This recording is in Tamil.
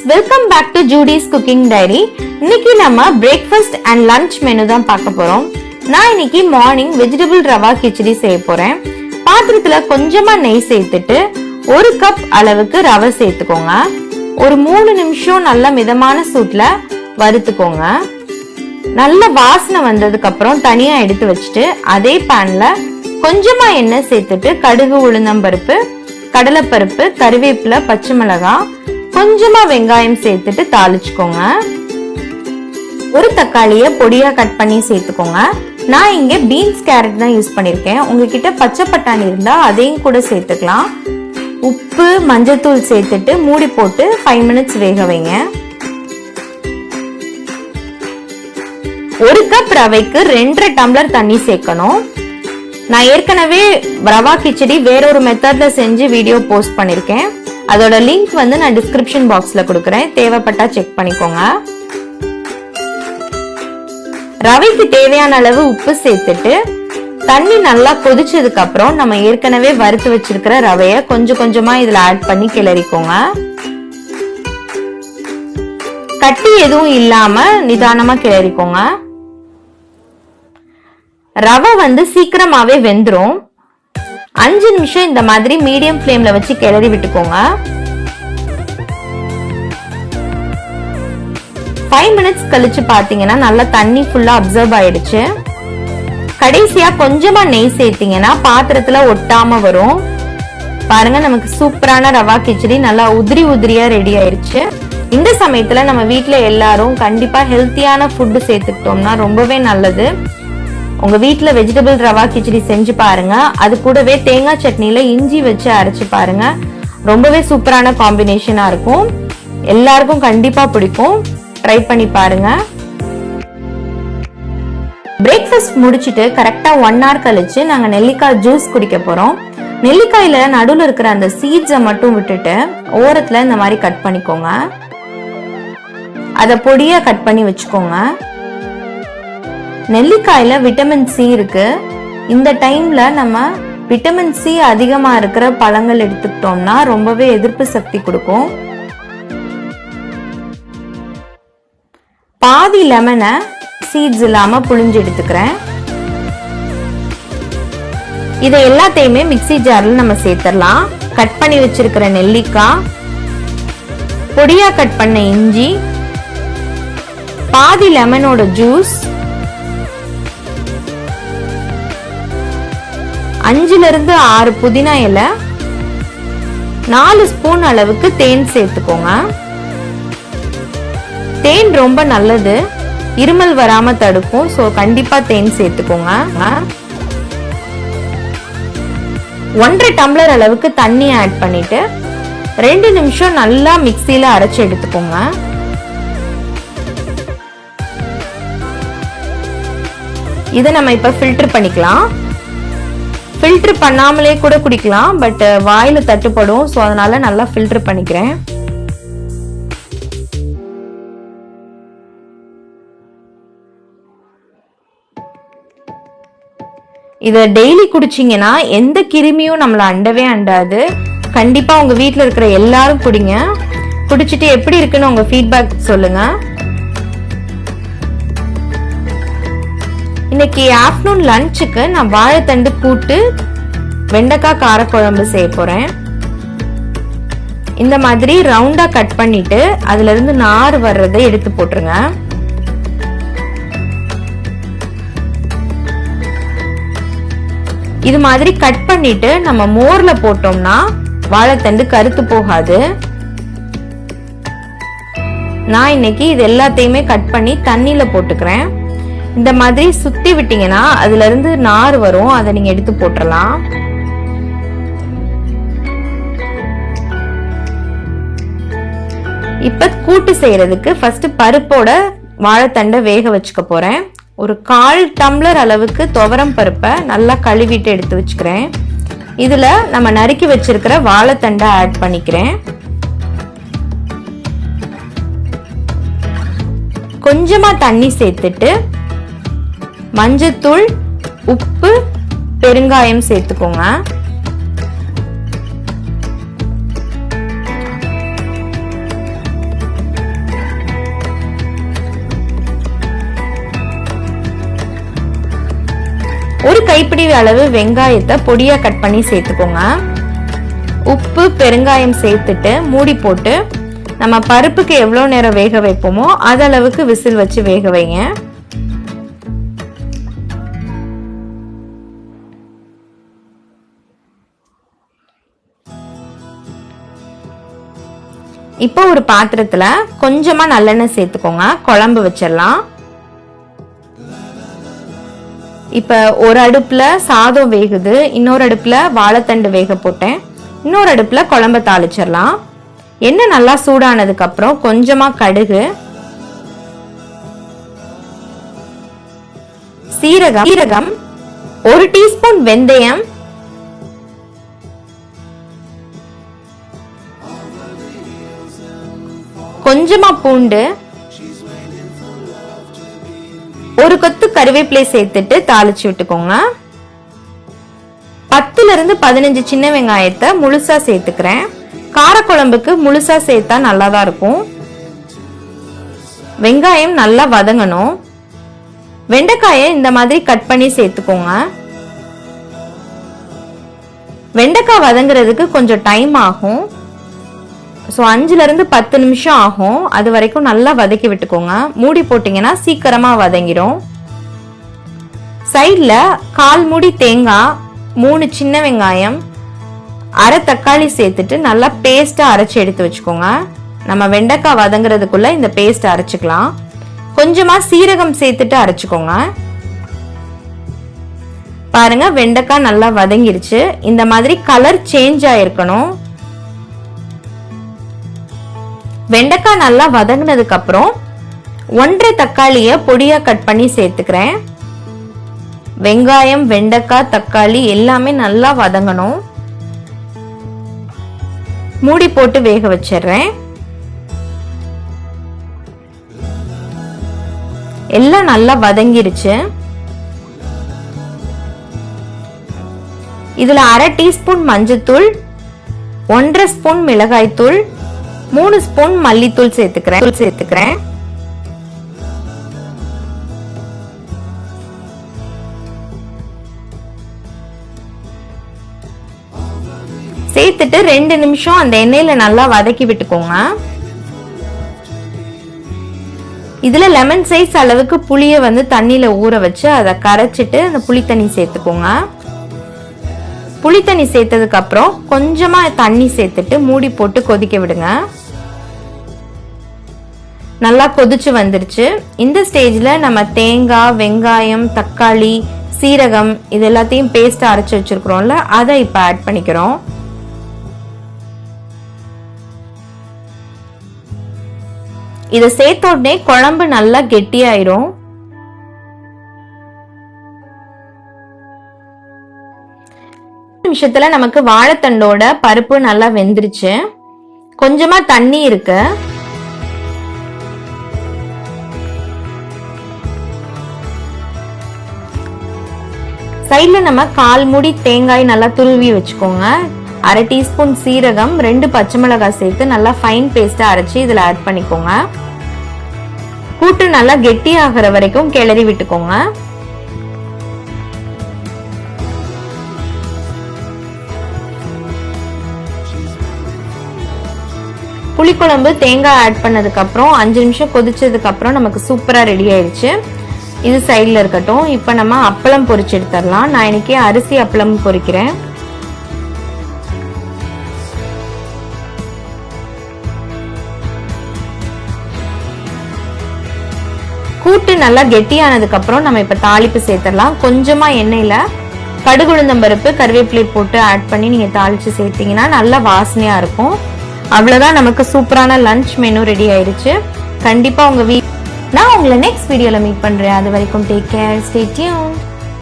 Welcome back to Judy's cooking diary. இன்னைக்கு நம்ம பிரேக்ஃபாஸ்ட் அண்ட் லஞ்ச் மெனு தான் பார்க்க போறோம். நான் இன்னைக்கு மார்னிங் வெஜிடபிள் ரவா கிச்சடி செய்ய போறேன். பாத்திரத்துல கொஞ்சமா நெய் சேர்த்துட்டு 1 கப் அளவுக்கு ரவை சேர்த்துக்கோங்க. ஒரு 3 நிமிஷம் நல்ல மிதமான சூட்ல வறுத்துக்கோங்க. நல்ல வாசனை வந்ததுக்கு அப்புறம் தனியா எடுத்து வச்சுட்டு அதே பேன்ல கொஞ்சமா எண்ணெய் சேர்த்துட்டு கடுகு, உளுந்தம்பருப்பு, கடலைப்பருப்பு, கறிவேப்பிலை, பச்சை மிளகாய், கொஞ்சமா வெங்காயம் சேர்த்துட்டு தாளிச்சுக்கோங்க. ஒரு தக்காளியை பொடியா கட் பண்ணி சேர்த்துக்கோங்க. நான் இங்க பீன்ஸ், கேரட் தான் யூஸ் பண்ணிருக்கேன். உங்ககிட்ட பச்சை பட்டாணி இருந்தா அதையும் கூட சேர்த்துக்கலாம். உப்பு, மஞ்சத்தூள் சேர்த்துட்டு மூடி போட்டு 5 மினிட்ஸ் வேக வைங்க. 1 கப் ரவைக்கு 2.5 டம்ளர் தண்ணி சேர்க்கணும். நான் ஏற்கனவே ரவா கிச்சடி வேறொரு மெத்தட்ல செஞ்சு வீடியோ போஸ்ட் பண்ணிருக்கேன். அதோட லிங்க் வந்து நான் டிஸ்கிரிப்ஷன் பாக்ஸ்ல கொடுக்கறேன். தேவைப்பட்டா செக் பண்ணிக்கோங்க. ரவைக்கு தேவையான அளவு உப்பு சேர்த்துட்டு தண்ணி நல்லா கொதிச்சதுக்கு அப்புறம் நம்ம ஏற்கனவே வறுத்து வச்சிருக்கிற ரவைய கொஞ்சம் கொஞ்சமா இதுல ஆட் பண்ணி கிளறிக்கோங்க. கட்டி எதுவும் இல்லாம நிதானமா கிளறிக்கோங்க. ரவை வந்து சீக்கிரமாவே வெந்துரும். 5 நிமிஷம் இந்த மாதிரி மீடியம் ஃப்ளேம்ல வச்சு கிளறி விட்டுக்கோங்க. 5 மினிட்ஸ் கழிச்சு பாத்தீங்கன்னா நல்லா தண்ணி ஃபுல்லா அப்சர்வ் ஆயிடுச்சு. கடைசியா கொஞ்சமா நெய் சேர்த்தீங்கன்னா பாத்திரத்துல ஒட்டாம வரும். பாருங்க, நமக்கு சூப்பரான ரவா கிச்சடி நல்லா உதிரி உதிரியா ரெடி ஆயிடுச்சு. இந்த சமயத்துல நம்ம வீட்டுல எல்லாரும் கண்டிப்பா ஹெல்த்தியான ஃபுட் சேர்த்துக்கிட்டோம்னா ரொம்பவே நல்லது. உங்க வீட்டுல வெஜிடபிள் ரவா கிச்சடி செஞ்சு பாருங்க. அது கூடவே தேங்காய் சட்னில இஞ்சி வச்சு அரைச்சு பாருங்க. ரொம்பவே சூப்பரான காம்பினேஷனா இருக்கும். எல்லாருக்கும் கண்டிப்பா பிடிக்கும். ட்ரை பண்ணி பாருங்க. பிரேக்ஃபாஸ்ட் முடிச்சிட்டு கரெக்டா 1 hour கழிச்சு நாங்க நெல்லிக்காய் ஜூஸ் குடிக்க போறோம். நெல்லிக்காயில நடுவுல இருக்கிற அந்த சீட்ஸை மட்டும் விட்டுட்டு ஓரத்துல இந்த மாதிரி கட் பண்ணிக்கோங்க. அத பொடியா கட் பண்ணி வச்சுக்கோங்க. நெல்லிக்காயில விட்டமின் சி இருக்கு. இந்த டைம்ல நம்ம விட்டமின் சி அதிகமா இருக்கிற பழங்கள் எடுத்துக்கிட்டோம்னா ரொம்பவே எதிர்ப்பு சக்தி கொடுக்கும். பாதி லெமனை சீட்ஸ் இல்லாம புழிஞ்சு எடுத்துக்கிறேன். இதை எல்லாத்தையுமே மிக்ஸி ஜார்ல நம்ம சேர்த்துடலாம். கட் பண்ணி வச்சிருக்கிற நெல்லிக்காய், பொடியா கட் பண்ண இஞ்சி, பாதி லெமனோட ஜூஸ், 5 to 6 புதினா இலை, 4 ஸ்பூன் அளவுக்கு தேன் சேர்த்துக்கோங்க. தேன் ரொம்ப நல்லது, இருமல் வராம தடுக்கும். சோ கண்டிப்பா தேன் சேர்த்துக்கோங்க. 1.5 டம்ளர் அளவுக்கு தண்ணி ஆட் பண்ணிட்டு 2 நிமிஷம் நல்லா மிக்ஸில அரைச்சு எடுத்துக்கோங்க. இதை நம்ம இப்ப ஃபில்டர் பண்ணிக்கலாம். ஃபில்டர் பண்ணாமலே கூட குடிக்கலாம், பட் வாயில தட்டுப்படும். சோ அதனால நல்லா ஃபில்டர் பண்ணிக்கிறேன். இத டெய்லி குடிச்சீங்கன்னா எந்த கிருமியும் நம்மள அண்டவே அண்டாது. கண்டிப்பா உங்க வீட்டுல இருக்கிற எல்லாரும் குடிங்க. குடிச்சிட்டு எப்படி இருக்குன்னு உங்க ஃபீட்பேக் சொல்லுங்க. இன்னைக்கு ஆஃப்டர்நூன் லஞ்சுக்கு நான் வாழைத்தண்டு கூட்டு, வெண்டைக்காய் காரக்குழம்பு செய்ய போறேன். இந்த மாதிரி ரவுண்டா கட் பண்ணிட்டு அதுல இருந்து நார் வர்றதை எடுத்து போட்டுருங்க. இது மாதிரி கட் பண்ணிட்டு நம்ம மோர்ல போட்டோம்னா வாழைத்தண்டு கருத்து போகாது. நான் இன்னைக்கு இது எல்லாத்தையுமே கட் பண்ணி தண்ணியில போட்டுக்கிறேன். இந்த மாதிரி சுத்தி விட்டீங்கன்னா அதுல இருந்து நார் வரும். அதை நீங்க எடுத்து போட்டுடலாம். இப்ப கூட்டு செய்யறதுக்கு ஃபர்ஸ்ட் பருப்போட வாழைத்தண்டை வேக வச்சுக்க போறேன். ஒரு 1/4 டம்ளர் அளவுக்கு துவரம் பருப்பை நல்லா கழுவிட்டு எடுத்து வச்சுக்கிறேன். இதுல நம்ம நறுக்கி வச்சிருக்கிற வாழைத்தண்டை ஆட் பண்ணிக்கிறேன். கொஞ்சமா தண்ணி சேர்த்துட்டு மஞ்சத்தூள், உப்பு, பெருங்காயம் சேர்த்துக்கோங்க. கைப்பிடி அளவு வெங்காயத்தை பொடியா கட் பண்ணி சேர்த்துக்கோங்க. உப்பு பெருங்காயம் சேர்த்துட்டு மூடி போட்டு நம்ம பருப்புக்கு எவ்வளவு நேரம் வேக வைப்போமோ அது அளவுக்கு விசில் வச்சு வேக வைங்க. இப்போ ஒரு பாத்திரத்துல கொஞ்சமா நல்லெண்ணெய் சேர்த்துக்கோங்க. குழம்பு வச்சிடலாம். இப்ப ஒரு அடுப்புல சாதம் வேகுது, இன்னொரு அடுப்புல வாழைத்தண்டு வேக போட்டேன், இன்னொரு அடுப்புல குழம்பு தாளிச்சிடலாம். எண்ணெய் நல்லா சூடானதுக்கு அப்புறம் கொஞ்சமா கடுகு, சீரகம், 1 டீஸ்பூன் வெந்தயம், கொஞ்சமா பூண்டு, ஒரு கொத்து கறிவேப்பிலை சேர்த்துட்டு தாளிச்சு விட்டுக்கோங்க. 10 இருந்து 15 சின்ன வெங்காயத்தை முழுசா சேர்த்துக்கிறேன். காரக்குழம்புக்கு முழுசா சேர்த்தா நல்லாதான் இருக்கும். வெங்காயம் நல்லா வதங்கணும். வெண்டைக்காயை இந்த மாதிரி கட் பண்ணி சேர்த்துக்கோங்க. வெண்டைக்காய் வதங்குறதுக்கு கொஞ்சம் டைம் ஆகும். 5 இருந்து 10 நிமிஷம் ஆகும். அது வரைக்கும் நல்லா வதக்கி விட்டுக்கோங்க. மூடி போட்டீங்கன்னா சீக்கிரமா வதங்கிடும். சைட்ல 1/4 மூடி தேங்காய், 3 சின்ன வெங்காயம், அரை தக்காளி சேர்த்துட்டு நல்லா பேஸ்டா அரைச்சு எடுத்து வச்சுக்கோங்க. நம்ம வெண்டைக்காய் வதங்குறதுக்குள்ள இந்த பேஸ்ட் அரைச்சுக்கலாம். கொஞ்சமா சீரகம் சேர்த்துட்டு அரைச்சுக்கோங்க. பாருங்க, வெண்டைக்காய் நல்லா வதங்கிருச்சு. இந்த மாதிரி கலர் சேஞ்ச் ஆயிருக்கணும். வெண்டைக்காய் நல்லா வதங்கினதுக்கு அப்புறம் 1.5 தக்காளிய பொடியா கட் பண்ணி சேர்த்துக்கிறேன். வெங்காயம், வெண்டைக்காய், தக்காளி எல்லாமே நல்லா வதங்கணும். மூடி போட்டு வேக வச்சிடுறேன். எல்லாம் நல்லா வதங்கிருச்சு. இதுல 1/2 டீஸ்பூன் மஞ்சத்தூள், 1.5 ஸ்பூன் மிளகாய் தூள், 3 ஸ்பூன் மல்லித்தூள் சேர்த்துக்கிறேன். சேர்த்துட்டு 2 நிமிஷம் அந்த எண்ணெயில நல்லா வதக்கி விட்டுக்கோங்க. இதுல லெமன் சைஸ் அளவுக்கு புளிய தண்ணியில ஊற வச்சு அதை கரைச்சிட்டு அந்த புளி தண்ணி சேர்த்துக்கோங்க. புளி தண்ணி சேர்த்ததுக்கு அப்புறம் கொஞ்சமா தண்ணி சேர்த்துட்டு மூடி போட்டு கொதிக்க விடுங்க. நல்லா கொதிச்சு வந்துருச்சு. இந்த ஸ்டேஜ்ல நம்ம தேங்காய், வெங்காயம், தக்காளி, சீரகம் இது எல்லாத்தையும் பேஸ்ட் அரைச்சு வச்சிருக்கிறோம்ல, அதை இப்ப ஆட் பண்ணிக்கிறோம். இதை சேர்த்த உடனே குழம்பு நல்லா கெட்டியாயிரும். நிமிஷத்துல நமக்கு வாழைத்தண்டோட பருப்பு நல்லா வெந்துருச்சு. கொஞ்சமா தண்ணி இருக்கு. சைட்ல நம்ம 1/4 மூடி தேங்காய் நல்லா துருவி வச்சுக்கோங்க. 1/2 டீஸ்பூன் சீரகம், 2 பச்சை மிளகாய் சேர்த்து நல்லா ஃபைன் பேஸ்டா அரைச்சு இதுல ஆட் பண்ணிக்கோங்க. கூட்டு நல்லா கெட்டி ஆகிற வரைக்கும் கிளறி விட்டுக்கோங்க. புளிக்குழம்பு தேங்காய் ஆட் பண்ணதுக்கு அப்புறம் 5 நிமிஷம் கொதிச்சதுக்கு அப்புறம் நமக்கு சூப்பரா ரெடி ஆயிடுச்சு. இது சைட்ல இருக்கட்டும். இப்ப நம்ம அப்பளம் பொரிச்சு எடுத்துடலாம். நான் இன்னைக்கு அரிசி அப்பளம் பொரிக்கிறேன். கூட்டு நல்லா கெட்டியானதுக்கு அப்புறம் நம்ம இப்ப தாளிப்பு சேர்த்துடலாம். கொஞ்சமா எண்ணெயில கடுகு, உளுந்தம் பருப்பு, கருவேப்பிலை போட்டு ஆட் பண்ணி நீங்க தாளிச்சு சேர்த்தீங்கன்னா நல்லா வாசனையா இருக்கும். அவ்வளவுதான், நமக்கு சூப்பரான லஞ்ச் மெனு ரெடி ஆயிடுச்சு. கண்டிப்பா உங்க நான் உங்களை நெக்ஸ்ட் வீடியோல மீட் பண்றேன். அது வரைக்கும் டேக் கேர், ஸ்டே டியூன்ட்.